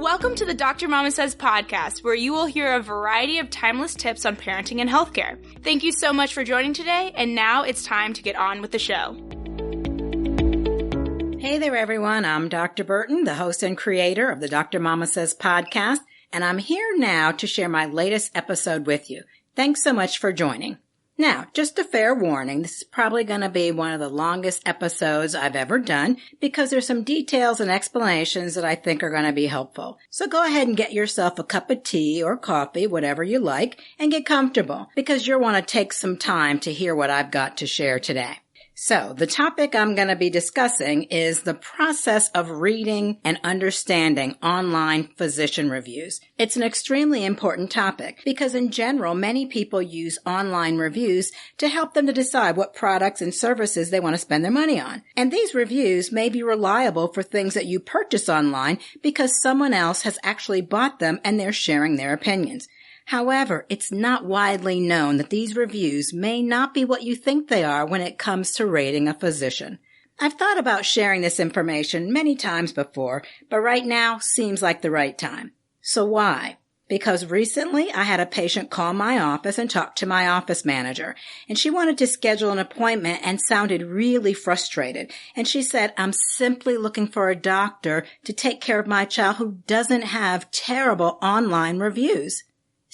Welcome to the Dr. Mama Says podcast, where you will hear a variety of timeless tips on parenting and healthcare. Thank you so much for joining today, and now it's time to get on with the show. Hey there, everyone. I'm Dr. Burton, the host and creator of the Dr. Mama Says podcast, and I'm here now to share my latest episode with you. Thanks so much for joining. Now, just a fair warning, this is probably going to be one of the longest episodes I've ever done because there's some details and explanations that I think are going to be helpful. So go ahead and get yourself a cup of tea or coffee, whatever you like, and get comfortable because you'll want to take some time to hear what I've got to share today. So, the topic I'm going to be discussing is the process of reading and understanding online physician reviews. It's an extremely important topic because in general, many people use online reviews to help them to decide what products and services they want to spend their money on. And these reviews may be reliable for things that you purchase online because someone else has actually bought them and they're sharing their opinions. However, it's not widely known that these reviews may not be what you think they are when it comes to rating a physician. I've thought about sharing this information many times before, but right now seems like the right time. So why? Because recently I had a patient call my office and talk to my office manager, and she wanted to schedule an appointment and sounded really frustrated. And she said, I'm simply looking for a doctor to take care of my child who doesn't have terrible online reviews.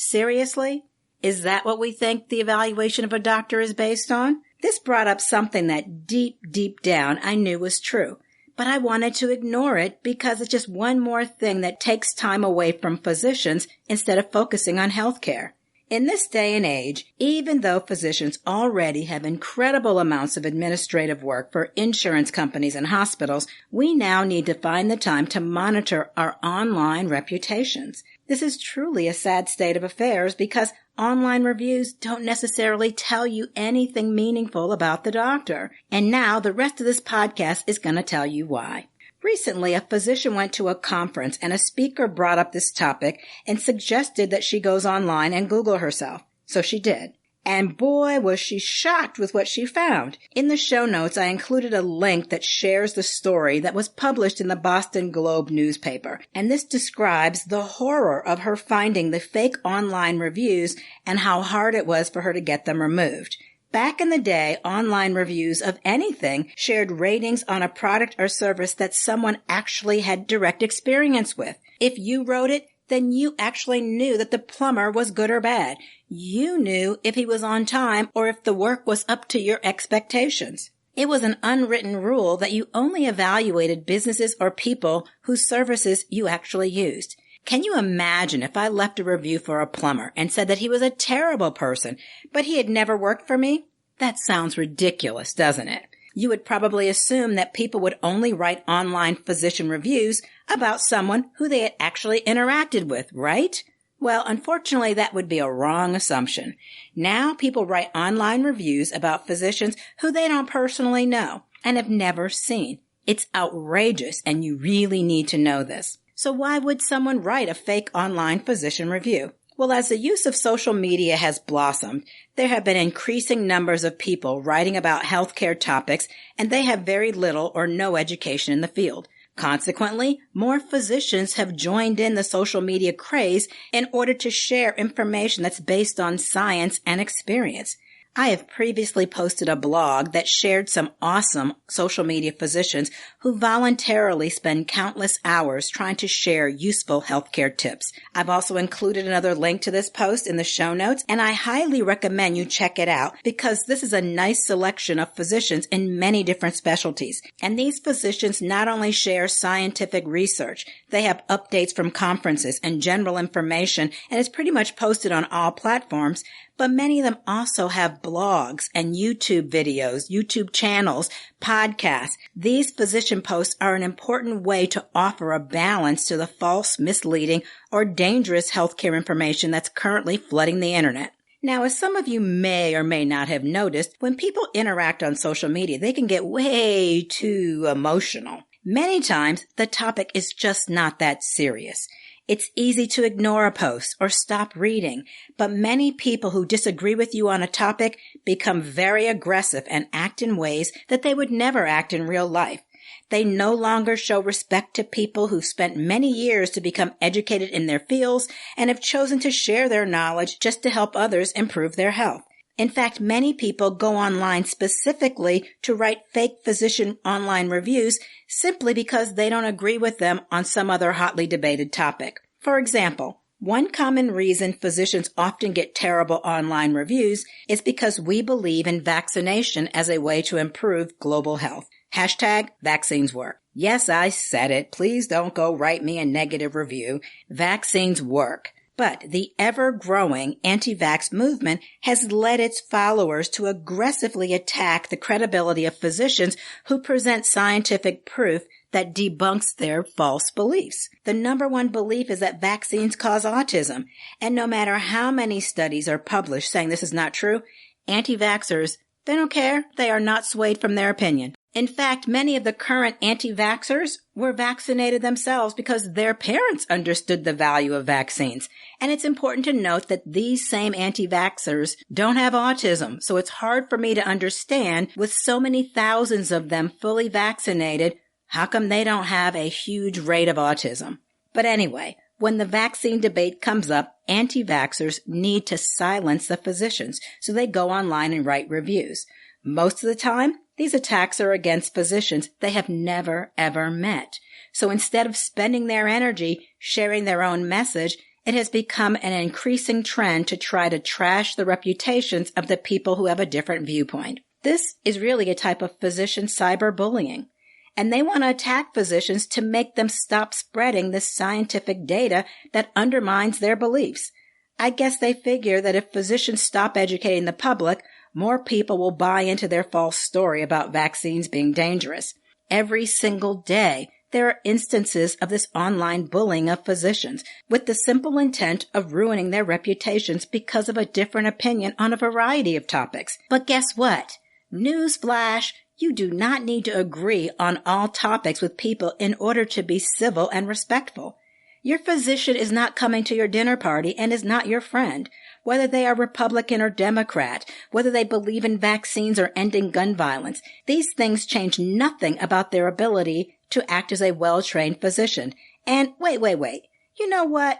Seriously? Is that what we think the evaluation of a doctor is based on? This brought up something that deep down I knew was true, but I wanted to ignore it because it's just one more thing that takes time away from physicians instead of focusing on healthcare. In this day and age, even though physicians already have incredible amounts of administrative work for insurance companies and hospitals, we now need to find the time to monitor our online reputations. This is truly a sad state of affairs because online reviews don't necessarily tell you anything meaningful about the doctor. And now the rest of this podcast is going to tell you why. Recently, a physician went to a conference and a speaker brought up this topic and suggested that she goes online and Google herself. So she did. And boy, was she shocked with what she found. In the show notes, I included a link that shares the story that was published in the Boston Globe newspaper. And this describes the horror of her finding the fake online reviews and how hard it was for her to get them removed. Back in the day, online reviews of anything shared ratings on a product or service that someone actually had direct experience with. If you wrote it, then you actually knew that the plumber was good or bad. You knew if he was on time or if the work was up to your expectations. It was an unwritten rule that you only evaluated businesses or people whose services you actually used. Can you imagine if I left a review for a plumber and said that he was a terrible person, but he had never worked for me? That sounds ridiculous, doesn't it? You would probably assume that people would only write online physician reviews about someone who they had actually interacted with, right? Well, unfortunately, that would be a wrong assumption. Now people write online reviews about physicians who they don't personally know and have never seen. It's outrageous, and you really need to know this. So why would someone write a fake online physician review? Well, as the use of social media has blossomed, there have been increasing numbers of people writing about healthcare topics, and they have very little or no education in the field. Consequently, more physicians have joined in the social media craze in order to share information that's based on science and experience. I have previously posted a blog that shared some awesome social media physicians who voluntarily spend countless hours trying to share useful healthcare tips. I've also included another link to this post in the show notes, and I highly recommend you check it out because this is a nice selection of physicians in many different specialties. And these physicians not only share scientific research, they have updates from conferences and general information, and it's pretty much posted on all platforms. But many of them also have blogs and YouTube videos, YouTube channels, podcasts. These physician posts are an important way to offer a balance to the false, misleading, or dangerous healthcare information that's currently flooding the internet. Now, as some of you may or may not have noticed, when people interact on social media, they can get way too emotional. Many times, the topic is just not that serious. It's easy to ignore a post or stop reading, but many people who disagree with you on a topic become very aggressive and act in ways that they would never act in real life. They no longer show respect to people who've spent many years to become educated in their fields and have chosen to share their knowledge just to help others improve their health. In fact, many people go online specifically to write fake physician online reviews simply because they don't agree with them on some other hotly debated topic. For example, one common reason physicians often get terrible online reviews is because we believe in vaccination as a way to improve global health. Hashtag vaccines work. Yes, I said it. Please don't go write me a negative review. Vaccines work. But the ever-growing anti-vax movement has led its followers to aggressively attack the credibility of physicians who present scientific proof that debunks their false beliefs. The number one belief is that vaccines cause autism, and no matter how many studies are published saying this is not true, anti-vaxxers, they don't care. They are not swayed from their opinion. In fact, many of the current anti-vaxxers were vaccinated themselves because their parents understood the value of vaccines. And it's important to note that these same anti-vaxxers don't have autism, so it's hard for me to understand, with so many thousands of them fully vaccinated, how come they don't have a huge rate of autism? But anyway, when the vaccine debate comes up, anti-vaxxers need to silence the physicians, so they go online and write reviews. Most of the time, these attacks are against physicians they have never, ever met. So instead of spending their energy sharing their own message, it has become an increasing trend to try to trash the reputations of the people who have a different viewpoint. This is really a type of physician cyberbullying. And they want to attack physicians to make them stop spreading this scientific data that undermines their beliefs. I guess they figure that if physicians stop educating the public, more people will buy into their false story about vaccines being dangerous. Every single day, there are instances of this online bullying of physicians with the simple intent of ruining their reputations because of a different opinion on a variety of topics. But guess what? Newsflash, you do not need to agree on all topics with people in order to be civil and respectful. Your physician is not coming to your dinner party and is not your friend. Whether they are Republican or Democrat, whether they believe in vaccines or ending gun violence, these things change nothing about their ability to act as a well-trained physician. And wait. You know what?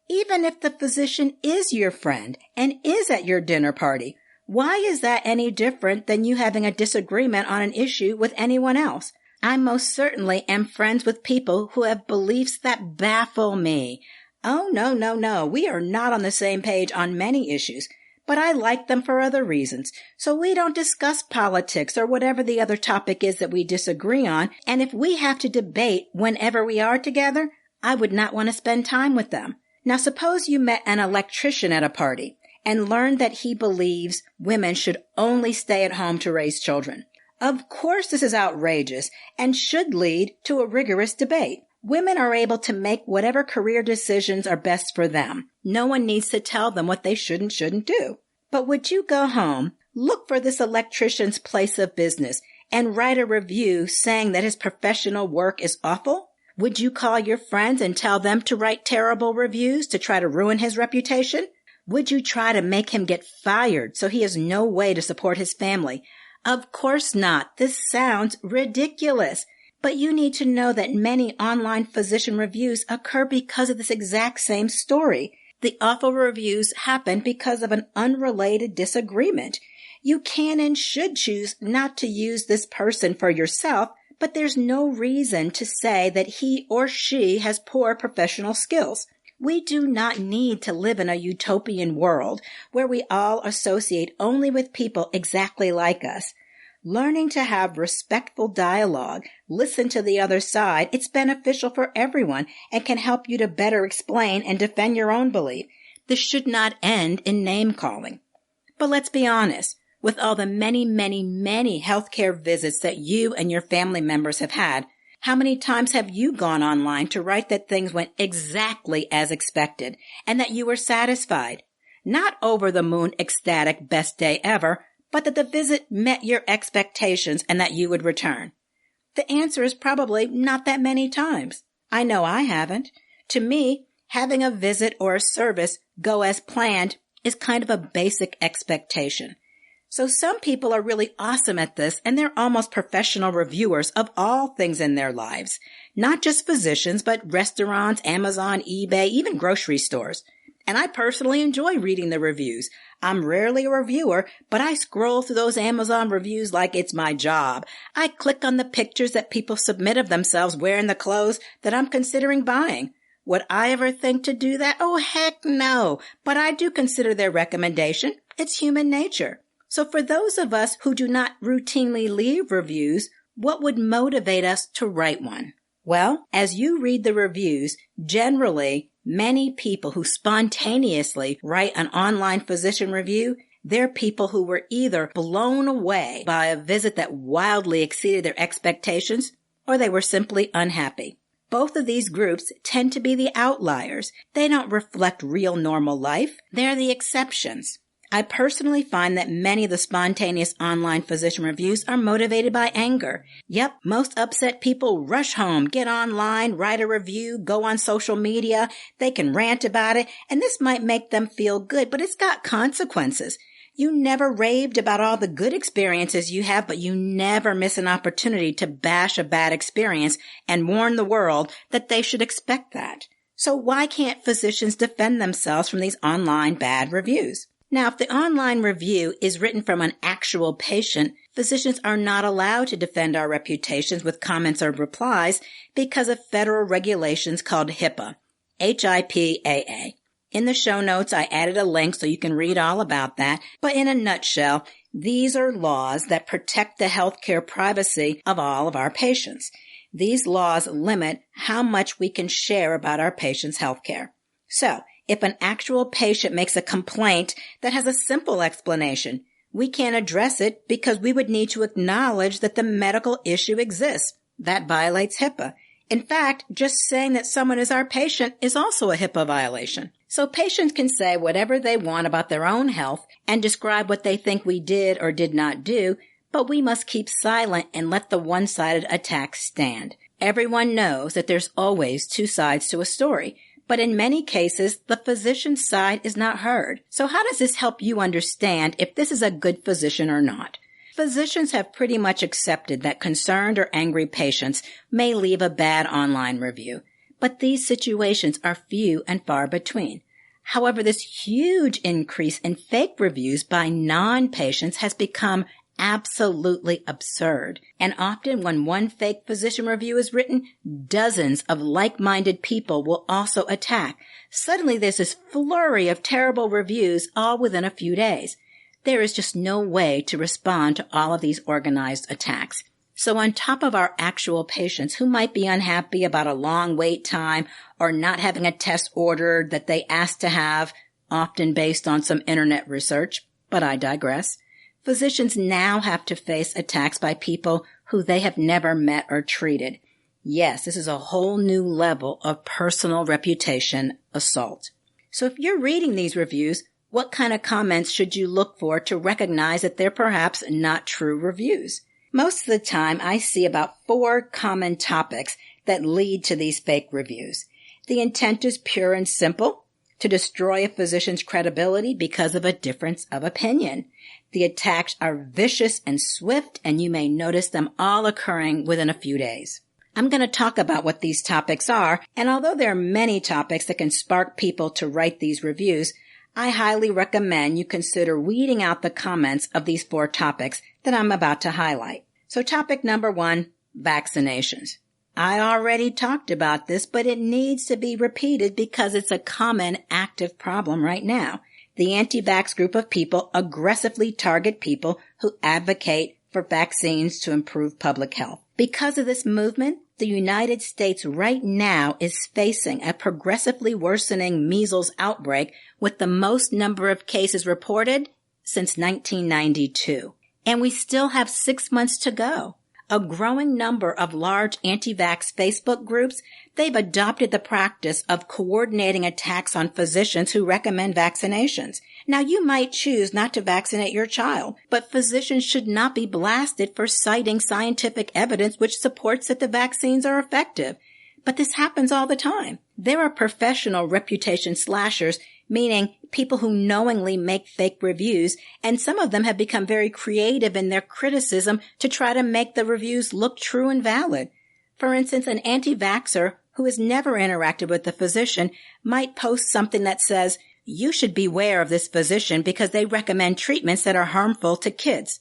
Even if the physician is your friend and is at your dinner party, why is that any different than you having a disagreement on an issue with anyone else? I most certainly am friends with people who have beliefs that baffle me. Oh, no. We are not on the same page on many issues, but I like them for other reasons. So we don't discuss politics or whatever the other topic is that we disagree on. And if we have to debate whenever we are together, I would not want to spend time with them. Now, suppose you met an electrician at a party and learned that he believes women should only stay at home to raise children. Of course, this is outrageous and should lead to a rigorous debate. Women are able to make whatever career decisions are best for them. No one needs to tell them what they should and shouldn't do. But would you go home, look for this electrician's place of business, and write a review saying that his professional work is awful? Would you call your friends and tell them to write terrible reviews to try to ruin his reputation? Would you try to make him get fired so he has no way to support his family? Of course not. This sounds ridiculous. But you need to know that many online physician reviews occur because of this exact same story. The awful reviews happen because of an unrelated disagreement. You can and should choose not to use this person for yourself, but there's no reason to say that he or she has poor professional skills. We do not need to live in a utopian world where we all associate only with people exactly like us. Learning to have respectful dialogue, listen to the other side, it's beneficial for everyone and can help you to better explain and defend your own belief. This should not end in name-calling. But let's be honest, with all the many healthcare visits that you and your family members have had, how many times have you gone online to write that things went exactly as expected and that you were satisfied? Not over the moon ecstatic best day ever, but that the visit met your expectations and that you would return? The answer is probably not that many times. I know I haven't. To me, having a visit or a service go as planned is kind of a basic expectation. So some people are really awesome at this, and they're almost professional reviewers of all things in their lives. Not just physicians, but restaurants, Amazon, eBay, even grocery stores. And I personally enjoy reading the reviews. I'm rarely a reviewer, but I scroll through those Amazon reviews like it's my job. I click on the pictures that people submit of themselves wearing the clothes that I'm considering buying. Would I ever think to do that? Oh, heck no. But I do consider their recommendation. It's human nature. So for those of us who do not routinely leave reviews, what would motivate us to write one? Well, as you read the reviews, generally, many people who spontaneously write an online physician review, they're people who were either blown away by a visit that wildly exceeded their expectations, or they were simply unhappy. Both of these groups tend to be the outliers. They don't reflect real normal life. They're the exceptions. I personally find that many of the spontaneous online physician reviews are motivated by anger. Yep, most upset people rush home, get online, write a review, go on social media. They can rant about it, and this might make them feel good, but it's got consequences. You never raved about all the good experiences you have, but you never miss an opportunity to bash a bad experience and warn the world that they should expect that. So why can't physicians defend themselves from these online bad reviews? Now, if the online review is written from an actual patient, physicians are not allowed to defend our reputations with comments or replies because of federal regulations called HIPAA, HIPAA. In the show notes, I added a link so you can read all about that. But in a nutshell, these are laws that protect the healthcare privacy of all of our patients. These laws limit how much we can share about our patients' healthcare. So, if an actual patient makes a complaint that has a simple explanation, we can't address it because we would need to acknowledge that the medical issue exists. That violates HIPAA. In fact, just saying that someone is our patient is also a HIPAA violation. So patients can say whatever they want about their own health and describe what they think we did or did not do, but we must keep silent and let the one-sided attack stand. Everyone knows that there's always two sides to a story. But in many cases, the physician's side is not heard. So how does this help you understand if this is a good physician or not? Physicians have pretty much accepted that concerned or angry patients may leave a bad online review. But these situations are few and far between. However, this huge increase in fake reviews by non-patients has become absolutely absurd. And often when one fake physician review is written, dozens of like-minded people will also attack. Suddenly there's this flurry of terrible reviews all within a few days. There is just no way to respond to all of these organized attacks. So on top of our actual patients who might be unhappy about a long wait time or not having a test ordered that they asked to have, often based on some internet research, but I digress, physicians now have to face attacks by people who they have never met or treated. Yes, this is a whole new level of personal reputation assault. So if you're reading these reviews, what kind of comments should you look for to recognize that they're perhaps not true reviews? Most of the time, I see about 4 common topics that lead to these fake reviews. The intent is pure and simple, to destroy a physician's credibility because of a difference of opinion. The attacks are vicious and swift, and you may notice them all occurring within a few days. I'm going to talk about what these topics are, and although there are many topics that can spark people to write these reviews, I highly recommend you consider weeding out the comments of these 4 topics that I'm about to highlight. So topic number 1, vaccinations. I already talked about this, but it needs to be repeated because it's a common active problem right now. The anti-vax group of people aggressively target people who advocate for vaccines to improve public health. Because of this movement, the United States right now is facing a progressively worsening measles outbreak with the most number of cases reported since 1992. And we still have 6 months to go. A growing number of large anti-vax Facebook groups, they've adopted the practice of coordinating attacks on physicians who recommend vaccinations. Now, you might choose not to vaccinate your child, but physicians should not be blasted for citing scientific evidence which supports that the vaccines are effective. But this happens all the time. There are professional reputation slashers meaning people who knowingly make fake reviews, and some of them have become very creative in their criticism to try to make the reviews look true and valid. For instance, an anti-vaxxer who has never interacted with the physician might post something that says, "You should beware of this physician because they recommend treatments that are harmful to kids."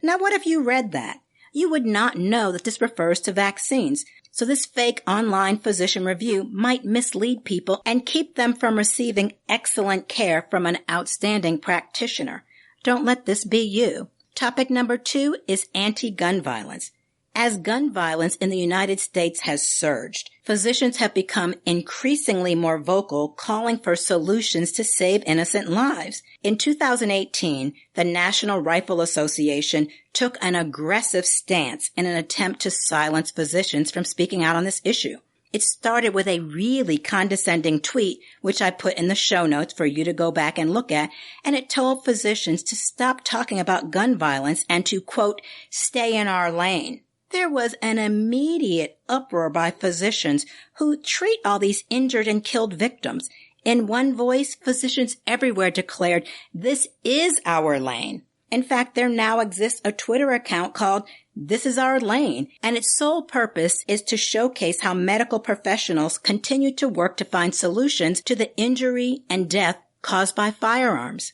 Now, what if you read that? You would not know that this refers to vaccines. So this fake online physician review might mislead people and keep them from receiving excellent care from an outstanding practitioner. Don't let this be you. Topic number 2 is anti-gun violence. As gun violence in the United States has surged, physicians have become increasingly more vocal, calling for solutions to save innocent lives. In 2018, the National Rifle Association took an aggressive stance in an attempt to silence physicians from speaking out on this issue. It started with a really condescending tweet, which I put in the show notes for you to go back and look at, and it told physicians to stop talking about gun violence and to, quote, "stay in our lane." There was an immediate uproar by physicians who treat all these injured and killed victims. In one voice, physicians everywhere declared, "This is our lane." In fact, there now exists a Twitter account called "This is Our Lane," and its sole purpose is to showcase how medical professionals continue to work to find solutions to the injury and death caused by firearms.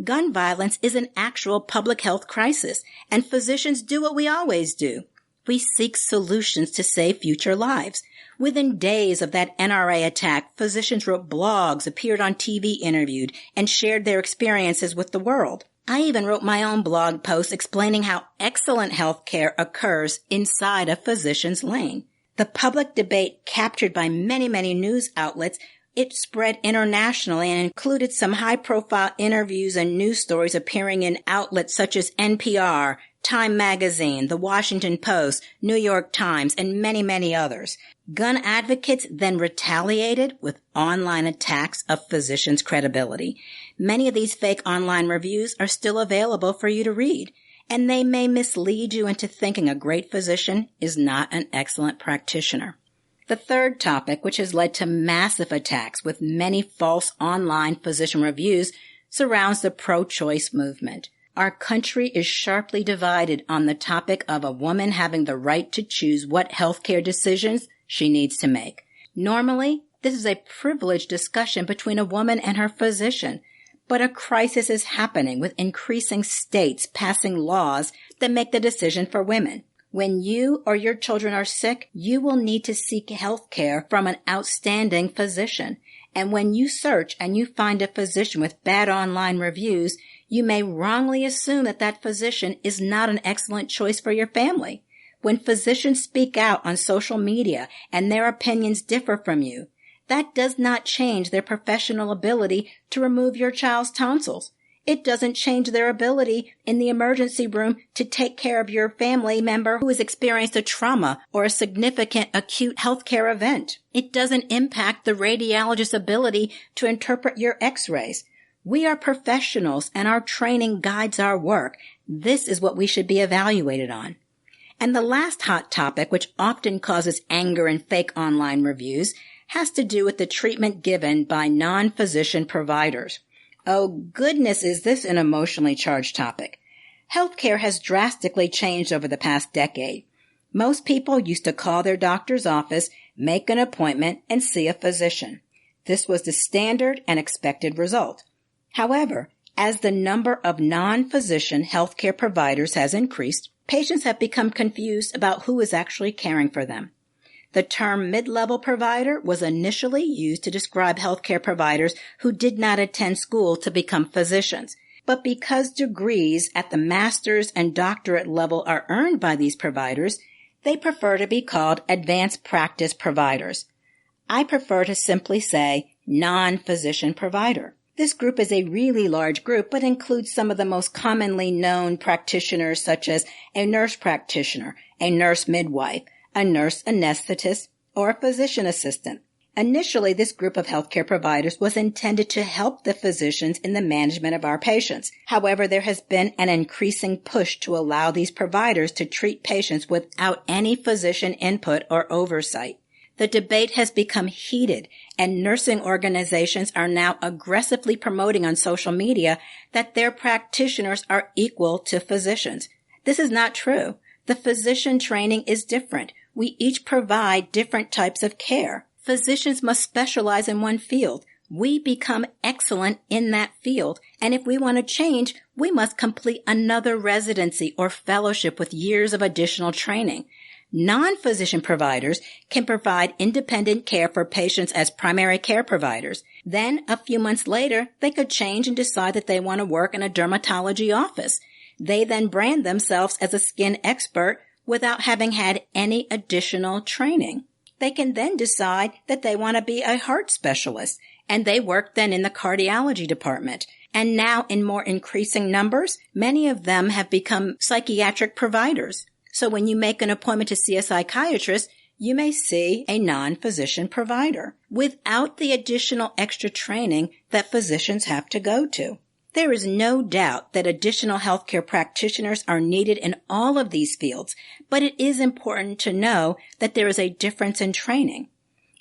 Gun violence is an actual public health crisis, and physicians do what we always do. We seek solutions to save future lives. Within days of that NRA attack, physicians wrote blogs, appeared on TV, interviewed, and shared their experiences with the world. I even wrote my own blog post explaining how excellent health care occurs inside a physician's lane. The public debate captured by many news outlets, it spread internationally and included some high-profile interviews and news stories appearing in outlets such as NPR, Time Magazine, The Washington Post, New York Times, and many others. Gun advocates then retaliated with online attacks of physicians' credibility. Many of these fake online reviews are still available for you to read, and they may mislead you into thinking a great physician is not an excellent practitioner. The third topic, which has led to massive attacks with many false online physician reviews, surrounds the pro-choice movement. Our country is sharply divided on the topic of a woman having the right to choose what healthcare decisions she needs to make. Normally, this is a privileged discussion between a woman and her physician, but a crisis is happening with increasing states passing laws that make the decision for women. When you or your children are sick, you will need to seek health care from an outstanding physician. And when you search and you find a physician with bad online reviews, you may wrongly assume that that physician is not an excellent choice for your family. When physicians speak out on social media and their opinions differ from you, that does not change their professional ability to remove your child's tonsils. It doesn't change their ability in the emergency room to take care of your family member who has experienced a trauma or a significant acute healthcare event. It doesn't impact the radiologist's ability to interpret your x-rays. We are professionals and our training guides our work. This is what we should be evaluated on. And the last hot topic, which often causes anger in fake online reviews, has to do with the treatment given by non-physician providers. Oh goodness, is this an emotionally charged topic. Healthcare has drastically changed over the past decade. Most people used to call their doctor's office, make an appointment, and see a physician. This was the standard and expected result. However, as the number of non-physician healthcare providers has increased, patients have become confused about who is actually caring for them. The term mid-level provider was initially used to describe healthcare providers who did not attend school to become physicians. But because degrees at the master's and doctorate level are earned by these providers, they prefer to be called advanced practice providers. I prefer to simply say non-physician provider. This group is a really large group, but includes some of the most commonly known practitioners such as a nurse practitioner, a nurse midwife, a nurse anesthetist, or a physician assistant. Initially, this group of healthcare providers was intended to help the physicians in the management of our patients. However, there has been an increasing push to allow these providers to treat patients without any physician input or oversight. The debate has become heated, and nursing organizations are now aggressively promoting on social media that their practitioners are equal to physicians. This is not true. The physician training is different. We each provide different types of care. Physicians must specialize in one field. We become excellent in that field, and if we want to change, we must complete another residency or fellowship with years of additional training. Non-physician providers can provide independent care for patients as primary care providers. Then, a few months later, they could change and decide that they want to work in a dermatology office. They then brand themselves as a skin expert without having had any additional training. They can then decide that they want to be a heart specialist, and they work then in the cardiology department. And now, in more increasing numbers, many of them have become psychiatric providers. So when you make an appointment to see a psychiatrist, you may see a non-physician provider without the additional extra training that physicians have to go to. There is no doubt that additional healthcare practitioners are needed in all of these fields, but it is important to know that there is a difference in training.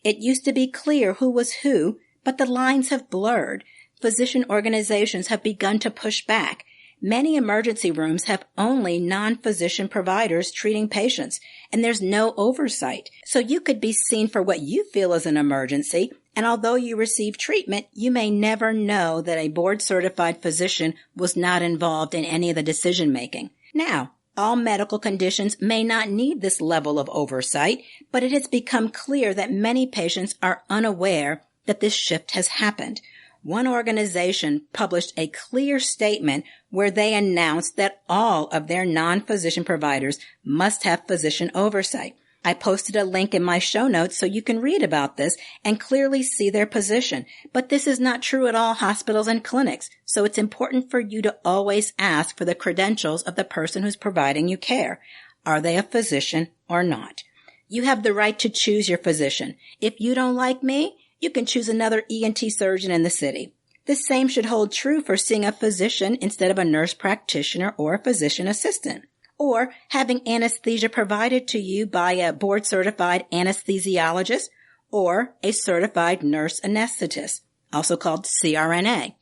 It used to be clear who was who, but the lines have blurred. Physician organizations have begun to push back. Many emergency rooms have only non-physician providers treating patients, and there's no oversight. So you could be seen for what you feel is an emergency, and although you receive treatment, you may never know that a board-certified physician was not involved in any of the decision-making. Now, all medical conditions may not need this level of oversight, but it has become clear that many patients are unaware that this shift has happened. One organization published a clear statement where they announced that all of their non-physician providers must have physician oversight. I posted a link in my show notes so you can read about this and clearly see their position. But this is not true at all hospitals and clinics, so it's important for you to always ask for the credentials of the person who's providing you care. Are they a physician or not? You have the right to choose your physician. If you don't like me, you can choose another ENT surgeon in the city. The same should hold true for seeing a physician instead of a nurse practitioner or a physician assistant, or having anesthesia provided to you by a board-certified anesthesiologist or a certified nurse anesthetist, also called CRNA.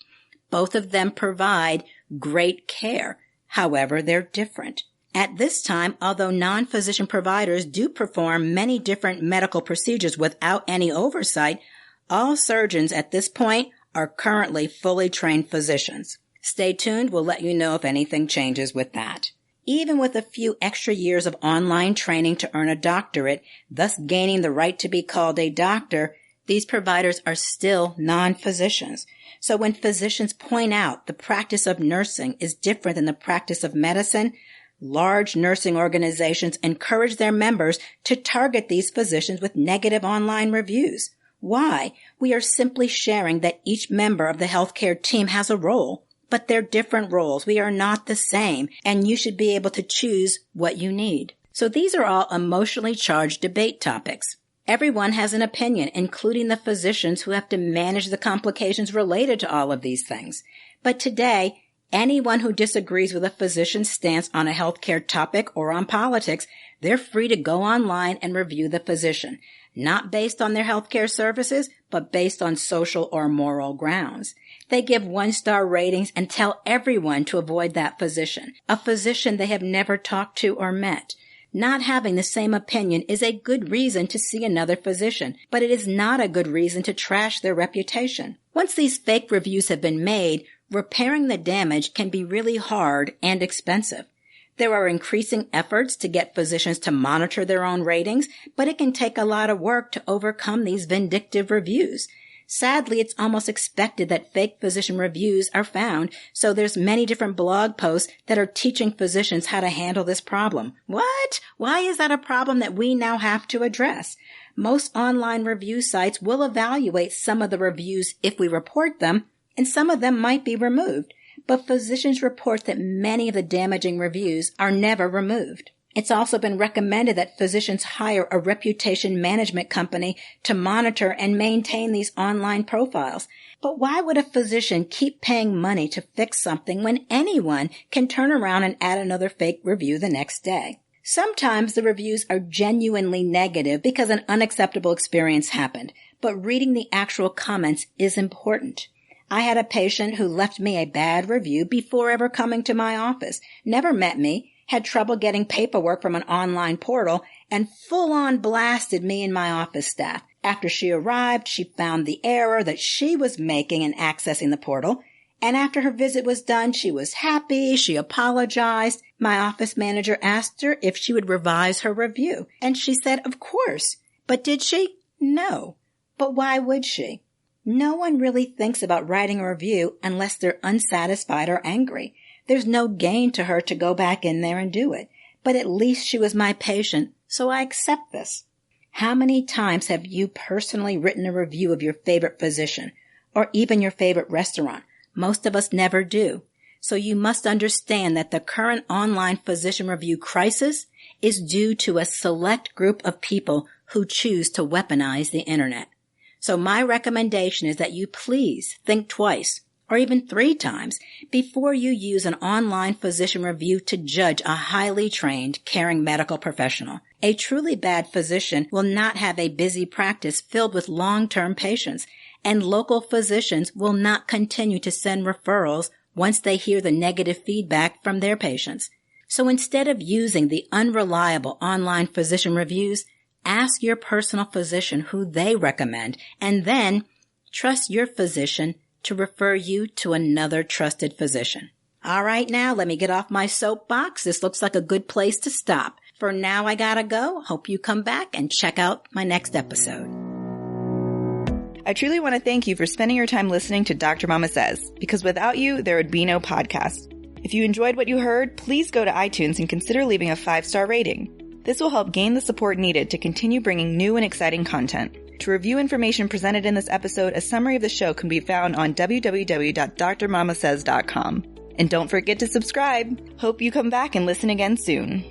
Both of them provide great care. However, they're different. At this time, although non-physician providers do perform many different medical procedures without any oversight, all surgeons at this point are currently fully trained physicians. Stay tuned. We'll let you know if anything changes with that. Even with a few extra years of online training to earn a doctorate, thus gaining the right to be called a doctor, these providers are still non-physicians. So when physicians point out the practice of nursing is different than the practice of medicine, large nursing organizations encourage their members to target these physicians with negative online reviews. Why? We are simply sharing that each member of the healthcare team has a role, but they're different roles. We are not the same, and you should be able to choose what you need. So these are all emotionally charged debate topics. Everyone has an opinion, including the physicians who have to manage the complications related to all of these things. But today, anyone who disagrees with a physician's stance on a healthcare topic or on politics, they're free to go online and review the physician, not based on their healthcare services, but based on social or moral grounds. They give 1-star ratings and tell everyone to avoid that physician, a physician they have never talked to or met. Not having the same opinion is a good reason to see another physician, but it is not a good reason to trash their reputation. Once these fake reviews have been made, repairing the damage can be really hard and expensive. There are increasing efforts to get physicians to monitor their own ratings, but it can take a lot of work to overcome these vindictive reviews. Sadly, it's almost expected that fake physician reviews are found, so there's many different blog posts that are teaching physicians how to handle this problem. What? Why is that a problem that we now have to address? Most online review sites will evaluate some of the reviews if we report them, and some of them might be removed. But physicians report that many of the damaging reviews are never removed. It's also been recommended that physicians hire a reputation management company to monitor and maintain these online profiles. But why would a physician keep paying money to fix something when anyone can turn around and add another fake review the next day? Sometimes the reviews are genuinely negative because an unacceptable experience happened, but reading the actual comments is important. I had a patient who left me a bad review before ever coming to my office, never met me, had trouble getting paperwork from an online portal, and full-on blasted me and my office staff. After she arrived, she found the error that she was making in accessing the portal, and after her visit was done, she was happy, she apologized. My office manager asked her if she would revise her review, and she said, of course. But did she? No. But why would she? No one really thinks about writing a review unless they're unsatisfied or angry. There's no gain to her to go back in there and do it. But at least she was my patient, so I accept this. How many times have you personally written a review of your favorite physician or even your favorite restaurant? Most of us never do. So you must understand that the current online physician review crisis is due to a select group of people who choose to weaponize the internet. So my recommendation is that you please think twice or even 3 times before you use an online physician review to judge a highly trained, caring medical professional. A truly bad physician will not have a busy practice filled with long-term patients, and local physicians will not continue to send referrals once they hear the negative feedback from their patients. So instead of using the unreliable online physician reviews, ask your personal physician who they recommend, and then trust your physician to refer you to another trusted physician. All right, now let me get off my soapbox. This looks like a good place to stop. For now, I gotta go. Hope you come back and check out my next episode. I truly want to thank you for spending your time listening to Dr. Mama Says, because without you, there would be no podcast. If you enjoyed what you heard, please go to iTunes and consider leaving a 5-star rating. This will help gain the support needed to continue bringing new and exciting content. To review information presented in this episode, a summary of the show can be found on www.drmamasays.com. And don't forget to subscribe. Hope you come back and listen again soon.